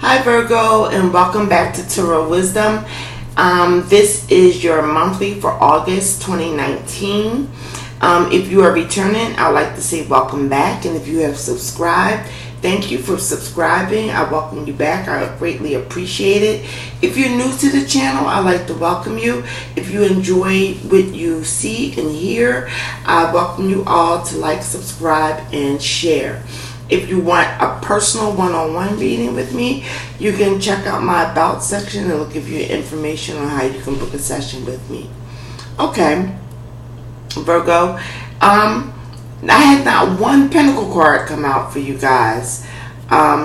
Hi Virgo, and welcome back to Tarot Wisdom. This is your monthly for August 2019. If you are returning, I'd like to say welcome back, and if you have subscribed, thank you for subscribing. I welcome you back. I greatly appreciate it. If you're new to the channel, I'd like to welcome you. If you enjoy what you see and hear, I welcome you all to like, subscribe, and share. If you want a personal one-on-one reading with me, you can check out my About section. It'll give you information on how you can book a session with me. Okay, Virgo. I had not one Pentacle card come out for you guys.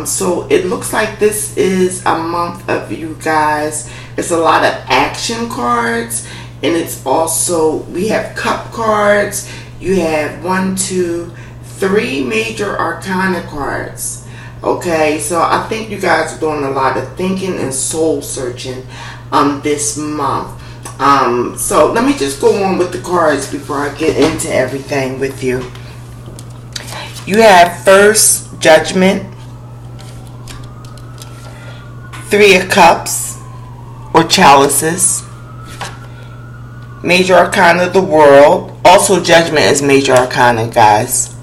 So it looks like this is a month of you guys. It's a lot of action cards, and it's also, we have Cup cards. You have 1, 2, 3 major arcana cards. Okay, so I think you guys are doing a lot of thinking and soul searching this month. So let me just go on with the cards before I get into everything with you. You have first Judgment, 3 of Cups or Chalices, major arcana of the World. Also Judgment is major arcana, guys.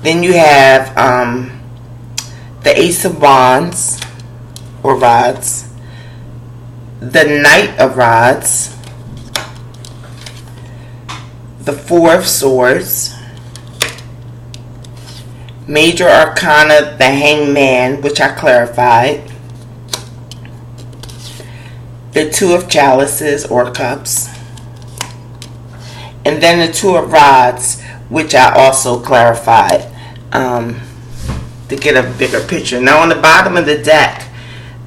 Then you have the Ace of Wands or Rods, the Knight of Rods, the 4 of Swords, major arcana, the Hangman, which I clarified, the 2 of Chalices or Cups, and then the 2 of Rods, which I also clarified to get a bigger picture. Now on the bottom of the deck,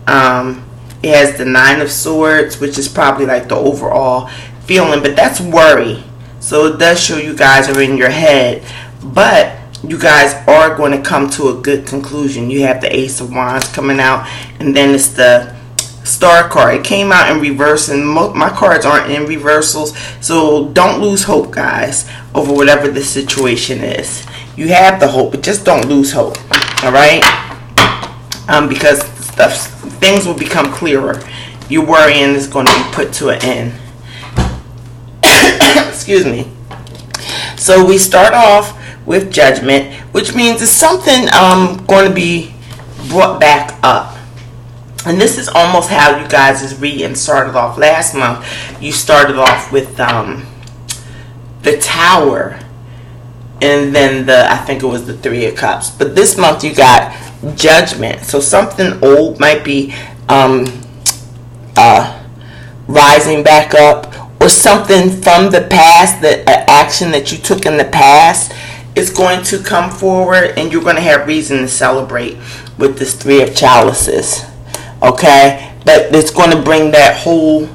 it has the 9 of Swords, which is probably like the overall feeling, but that's worry. So it does show you guys are in your head, but you guys are going to come to a good conclusion. You have the Ace of Wands coming out, and then it's the Star card. It came out in reverse, and my cards aren't in reversals, so don't lose hope, guys, over whatever the situation is. You have the hope, but just don't lose hope. All right, because things will become clearer. Your worrying is going to be put to an end. Excuse me. So we start off with Judgment, which means it's something going to be brought back up. And this is almost how you guys' reading started off last month. You started off with the Tower, and then I think it was the 3 of Cups. But this month you got Judgment. So something old might be rising back up, or something from the past, that action that you took in the past is going to come forward, and you're going to have reason to celebrate with this 3 of Chalices. Okay, but it's going to bring that whole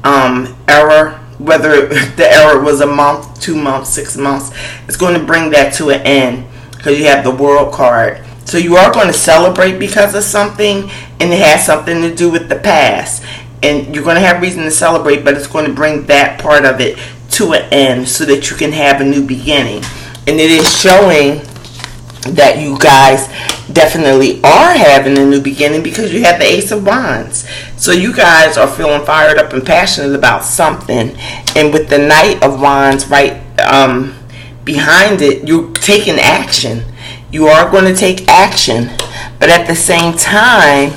error, whether the error was a month, 2 months, 6 months, it's going to bring that to an end, because you have the World card. So you are going to celebrate because of something, and it has something to do with the past, and you're going to have reason to celebrate, but it's going to bring that part of it to an end so that you can have a new beginning. And it is showing that you guys definitely are having a new beginning, because you have the Ace of Wands. So you guys are feeling fired up and passionate about something, and with the Knight of Wands right behind it, you're taking action. You are going to take action, but at the same time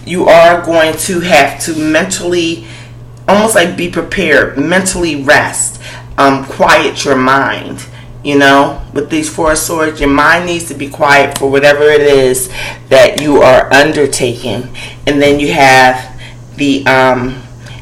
you are going to have to mentally, almost like be prepared, mentally rest, quiet your mind. You know, with these 4 of Swords, your mind needs to be quiet for whatever it is that you are undertaking. And then you have the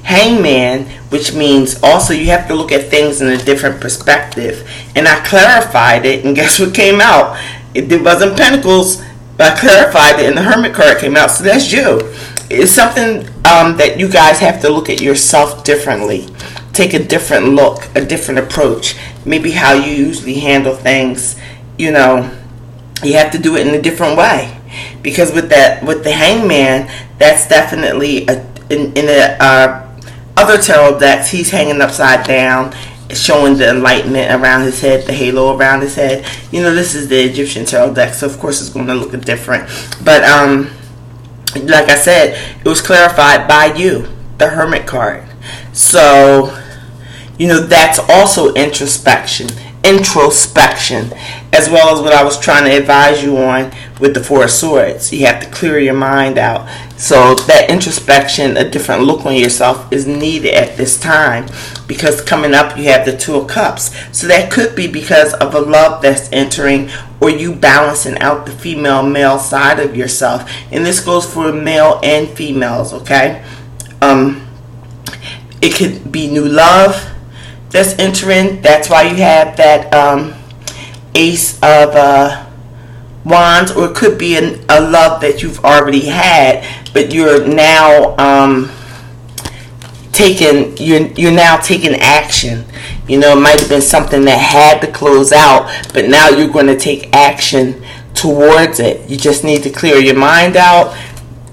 Hangman, which means also you have to look at things in a different perspective. And I clarified it, and guess what came out? It wasn't Pentacles, but I clarified it, and the Hermit card came out. So that's you. It's something that you guys have to look at yourself differently. Take a different look, a different approach. Maybe how you usually handle things, you know, you have to do it in a different way. Because with the Hangman, that's definitely in the other tarot decks, he's hanging upside down, showing the enlightenment around his head, the halo around his head. You know, this is the Egyptian tarot deck, so of course it's going to look different. But like I said, it was clarified by you, the Hermit card. So, that's also introspection, as well as what I was trying to advise you on with the Four of Swords. You have to clear your mind out. So that introspection, a different look on yourself, is needed at this time, because coming up you have the Two of Cups. So that could be because of a love that's entering, or you balancing out the female male side of yourself. And this goes for male and females, okay? It could be new love that's entering. That's why you have that Ace of Wands, or it could be a love that you've already had, but you're now you're now taking action. It might have been something that had to close out, but now you're going to take action towards it. You just need to clear your mind out,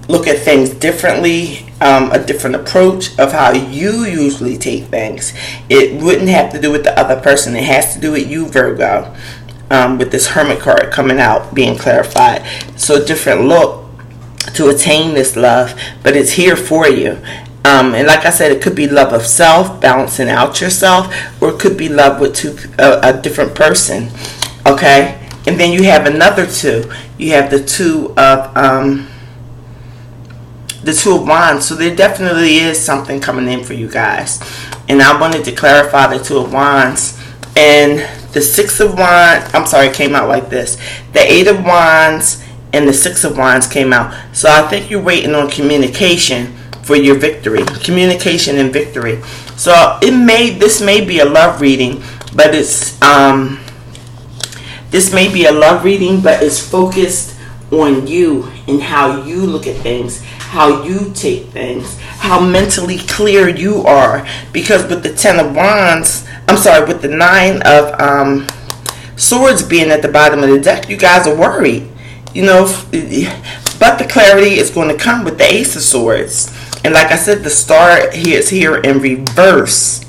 look at things differently, a different approach of how you usually take things. It wouldn't have to do with the other person. It has to do with you, Virgo, with this Hermit card coming out, being clarified. So a different look to attain this love, but it's here for you. And like I said, it could be love of self, balancing out yourself, or it could be love with a different person. Okay? And then you have another two. You have the Two of Wands. So there definitely is something coming in for you guys. And I wanted to clarify the Two of Wands. And the Six of Wands, came out like this. The Eight of Wands and the Six of Wands came out. So I think you're waiting on communication for your victory. Communication and victory. So this may be a love reading, but it's focused on you and how you look at things, how you take things, how mentally clear you are. Because with the Ten of Wands, with the Nine of Swords being at the bottom of the deck, you guys are worried. But the clarity is going to come with the Ace of Swords. And like I said, the Star here is here in reverse.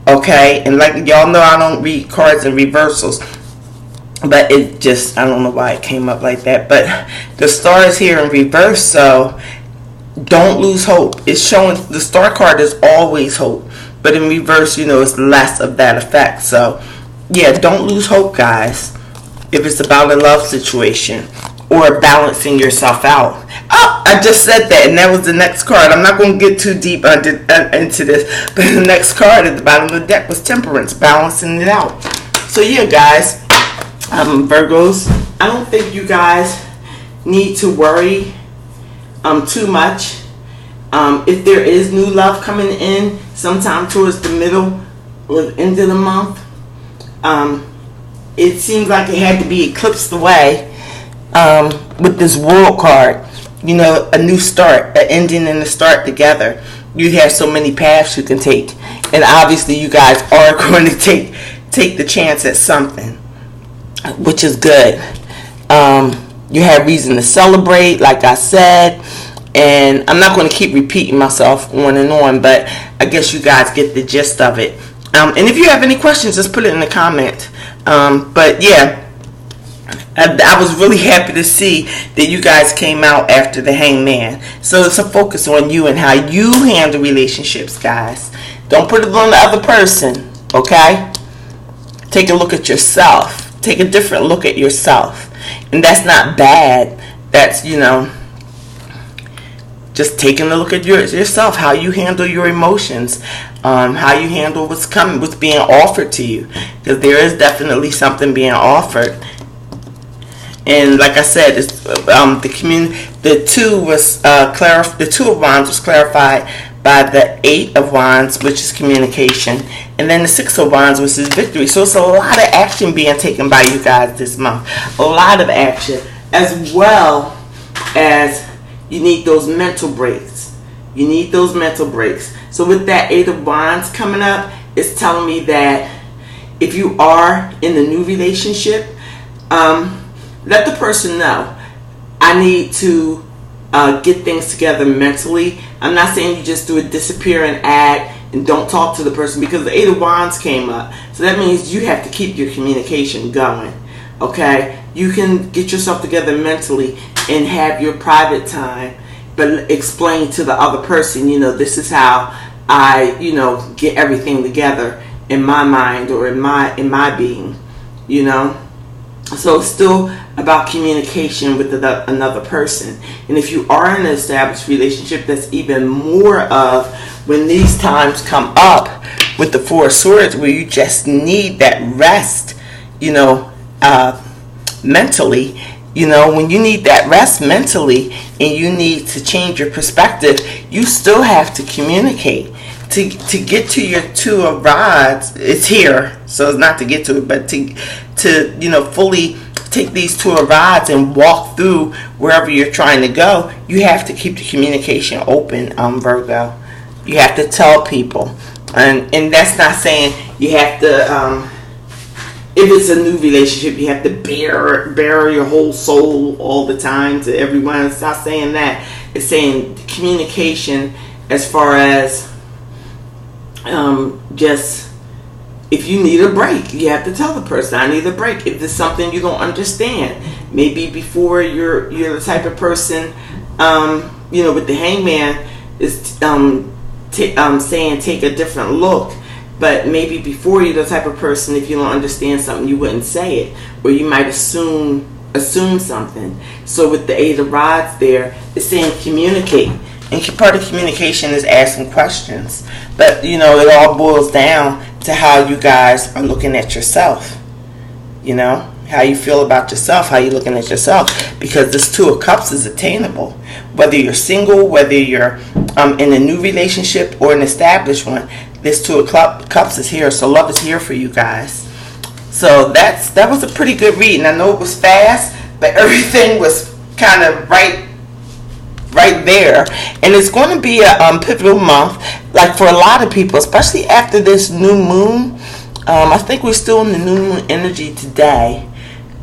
Okay? And like y'all know, I don't read cards in reversals. But I don't know why it came up like that. But the Star is here in reverse, so don't lose hope. It's showing the Star card is always hope. But in reverse, it's less of that effect. So, yeah, don't lose hope, guys. If it's about a love situation or balancing yourself out. Oh, I just said that, and that was the next card. I'm not going to get too deep into this, but the next card at the bottom of the deck was Temperance, balancing it out. So, yeah, guys, Virgos, I don't think you guys need to worry too much. If there is new love coming in sometime towards the middle or the end of the month, it seems like it had to be eclipsed away with this World card. A new start, an ending and a start together. You have so many paths you can take, and obviously you guys are going to take the chance at something, which is good. You have reason to celebrate, like I said, and I'm not going to keep repeating myself on and on, but I guess you guys get the gist of it. And if you have any questions, just put it in the comment. But yeah, I was really happy to see that you guys came out after the Hangman. So it's a focus on you and how you handle relationships, guys. Don't put it on the other person, okay? Take a look at yourself. Take a different look at yourself. And that's not bad. That's, just taking a look at yourself, how you handle your emotions, how you handle what's coming, what's being offered to you. Because there is definitely something being offered. And like I said, it's, the Two of Wands was clarified by the Eight of Wands, which is communication, and then the Six of Wands, which is victory. So it's a lot of action being taken by you guys this month. A lot of action, as well as you need those mental breaks. You need those mental breaks. So with that Eight of Wands coming up, it's telling me that if you are in a new relationship, let the person know, I need to get things together mentally. I'm not saying you just do a disappear and act and don't talk to the person, because the Eight of Wands came up. So that means you have to keep your communication going. Okay? You can get yourself together mentally and have your private time but explain to the other person, this is how I, get everything together in my mind or in my being, So it's still about communication with another person. And if you are in an established relationship, that's even more of when these times come up with the Four of Swords, where you just need that rest, mentally. When you need that rest mentally and you need to change your perspective, you still have to communicate. To get to your Two of Rods, it's here. So it's not to get to it, but to fully take these Two of Rods and walk through wherever you're trying to go, you have to keep the communication open, Virgo. You have to tell people. And that's not saying you have to, if it's a new relationship, you have to bare your whole soul all the time to everyone. It's not saying that. It's saying communication as far as just if you need a break, you have to tell the person, I need a break. If there's something you don't understand, maybe before you're the type of person, with the Hangman is saying take a different look. But maybe before you're the type of person, if you don't understand something, you wouldn't say it, or you might assume something. So with the Eight of Rods there, it's saying communicate. And part of communication is asking questions. But, it all boils down to how you guys are looking at yourself. How you feel about yourself, how you're looking at yourself. Because this Two of Cups is attainable. Whether you're single, whether you're in a new relationship or an established one, this Two of Cups is here. So love is here for you guys. So that was a pretty good reading. I know it was fast, but everything was kind of right there. And it's going to be a pivotal month, like for a lot of people, especially after this new moon. I think we're still in the new moon energy today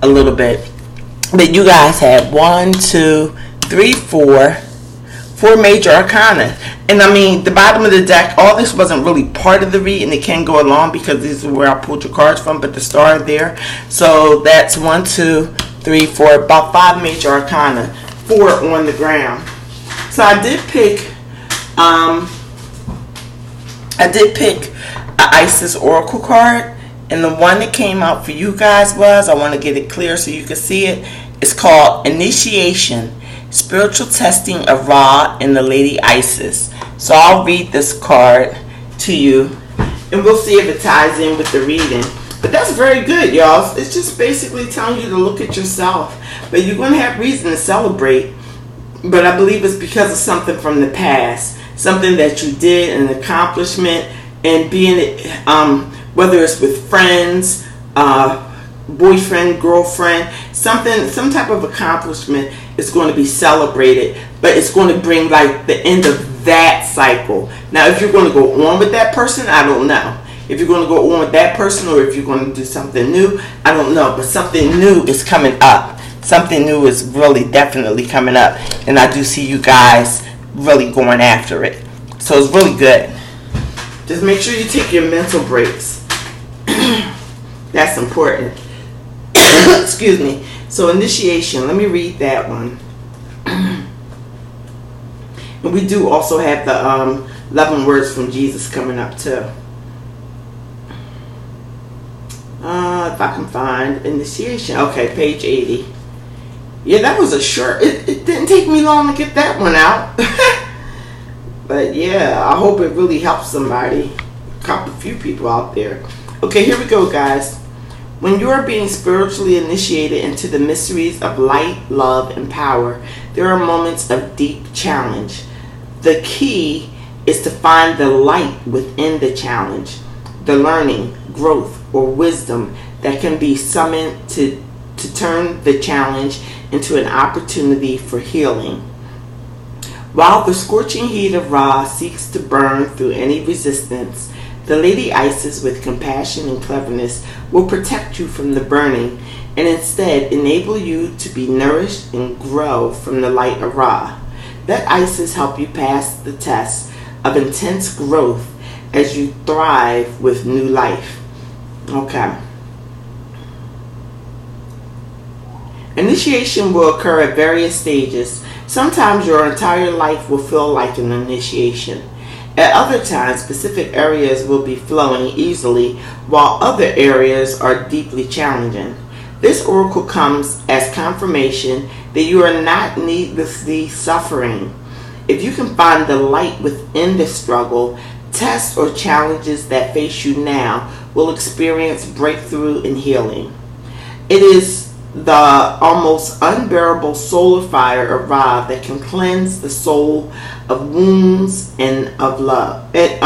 a little bit. But you guys have 1, 2, 3, 4 major arcana. And I mean, the bottom of the deck, all this wasn't really part of the reading. It can go along because this is where I pulled your cards from, but the star there. So that's 1, 2, 3, 4, about 5 major arcana, 4 on the ground. So I did pick an Isis Oracle card, and the one that came out for you guys was, I want to get it clear so you can see it. It's called Initiation, Spiritual Testing of Ra and the Lady Isis. So I'll read this card to you, and we'll see if it ties in with the reading. But that's very good, y'all. It's just basically telling you to look at yourself. But you're going to have reason to celebrate. But I believe it's because of something from the past, something that you did, an accomplishment, and being, whether it's with friends, boyfriend, girlfriend, some type of accomplishment is going to be celebrated, but it's going to bring like the end of that cycle. Now, if you're going to go on with that person, I don't know. If you're going to go on with that person, or if you're going to do something new, I don't know. But something new is coming up. Something new is really definitely coming up. And I do see you guys really going after it. So it's really good. Just make sure you take your mental breaks. That's important. Excuse me. So initiation. Let me read that one. And we do also have the 11 words from Jesus coming up too. If I can find initiation. Okay, page 80. Yeah, that was a short. It didn't take me long to get that one out. But yeah, I hope it really helps somebody. A few people out there. Okay, here we go, guys. When you are being spiritually initiated into the mysteries of light, love, and power, there are moments of deep challenge. The key is to find the light within the challenge, the learning, growth, or wisdom that can be summoned to turn the challenge into an opportunity for healing. While the scorching heat of Ra seeks to burn through any resistance, the Lady Isis, with compassion and cleverness, will protect you from the burning and instead enable you to be nourished and grow from the light of Ra. Let Isis help you pass the test of intense growth as you thrive with new life. Okay. Initiation will occur at various stages Sometimes your entire life will feel like an initiation. At other times, specific areas will be flowing easily, while other areas are deeply challenging. This oracle comes as confirmation that you are not needlessly suffering. If you can find the light within the struggle, tests or challenges that face you now will experience breakthrough and healing. It is the almost unbearable solar fire of Ra that can cleanse the soul of wounds and of love. That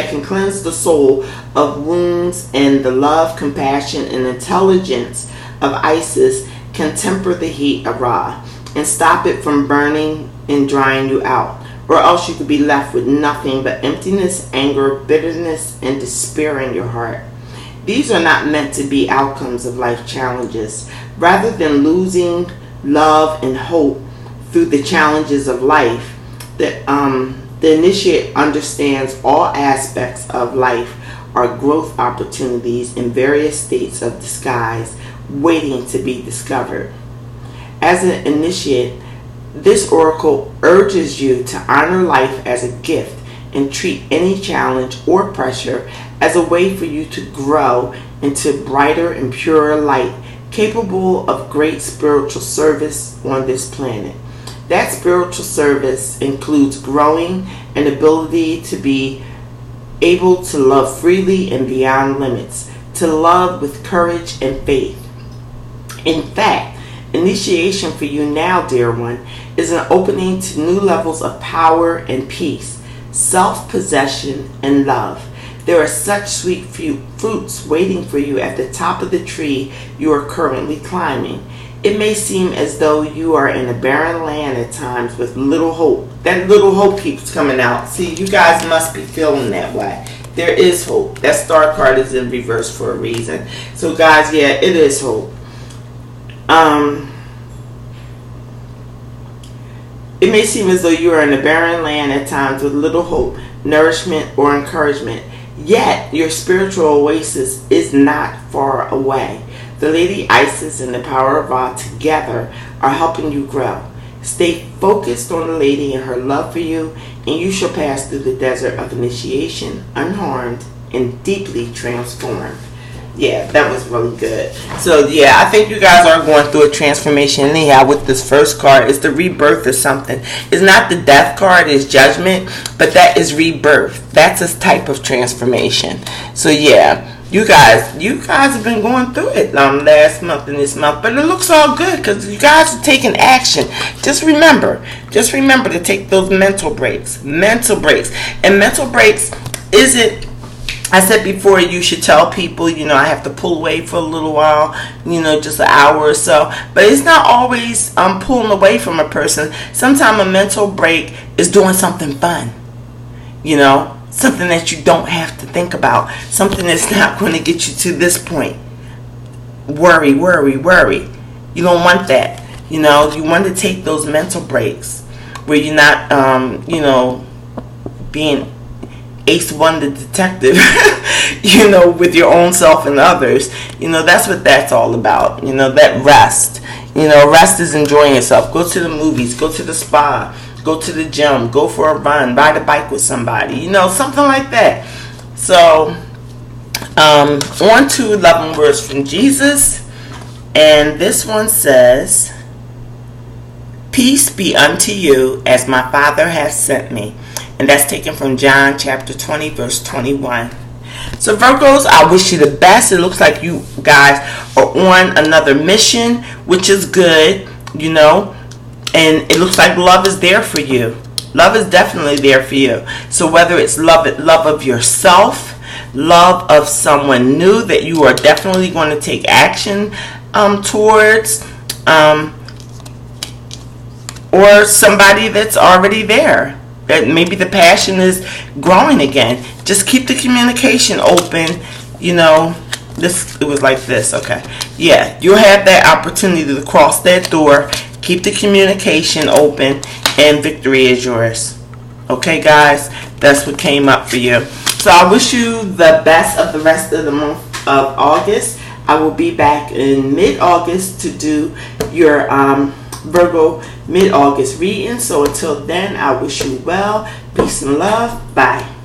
can cleanse the soul of wounds, and the love, compassion, and intelligence of Isis can temper the heat of Ra and stop it from burning and drying you out, or else you could be left with nothing but emptiness, anger, bitterness, and despair in your heart. These are not meant to be outcomes of life challenges. Rather than losing love and hope through the challenges of life, the initiate understands all aspects of life are growth opportunities in various states of disguise waiting to be discovered. As an initiate, this oracle urges you to honor life as a gift and treat any challenge or pressure as a way for you to grow into brighter and purer light, capable of great spiritual service on this planet. That spiritual service includes growing an ability to be able to love freely and beyond limits, to love with courage and faith. In fact, initiation for you now, dear one, is an opening to new levels of power and peace, self-possession and love. There are such sweet fruits waiting for you at the top of the tree you are currently climbing. It may seem as though you are in a barren land at times with little hope. That little hope keeps coming out. See, you guys must be feeling that way. There is hope. That star card is in reverse for a reason. So guys, yeah, it is hope. It may seem as though you are in a barren land at times with little hope, nourishment, or encouragement. Yet, your spiritual oasis is not far away. The Lady Isis and the power of Ra together are helping you grow. Stay focused on the Lady and her love for you, and you shall pass through the desert of initiation unharmed and deeply transformed. Yeah, that was really good. So yeah, I think you guys are going through a transformation anyhow with this first card. It's the rebirth of something. It's not the death card, it's judgment, but that is rebirth. That's a type of transformation. So yeah, you guys have been going through it last month and this month, but it looks all good because you guys are taking action. Just remember to take those mental breaks. And mental breaks isn't, I said before, you should tell people, I have to pull away for a little while, just an hour or so. But it's not always pulling away from a person. Sometimes a mental break is doing something fun, something that you don't have to think about, something that's not going to get you to this point. Worry. You don't want that. You want to take those mental breaks where you're not, being Ace One the detective, with your own self and others. That's what that's all about. That rest. Rest is enjoying yourself. Go to the movies, go to the spa, go to the gym, go for a run, ride a bike with somebody, something like that. So, on to 11 words from Jesus. And this one says, "Peace be unto you as my Father has sent me." And that's taken from John chapter 20, verse 21. So Virgos, I wish you the best. It looks like you guys are on another mission, which is good, And it looks like love is there for you. Love is definitely there for you. So whether it's love of yourself, love of someone new that you are definitely going to take action towards, or somebody that's already there. That maybe the passion is growing again. Just keep the communication open. It was like this. Okay. Yeah, you'll have that opportunity to cross that door. Keep the communication open, and victory is yours. Okay, guys? That's what came up for you. So I wish you the best of the rest of the month of August. I will be back in mid-August to do your Virgo mid-August reading. So until then, I wish you well. Peace and love. Bye.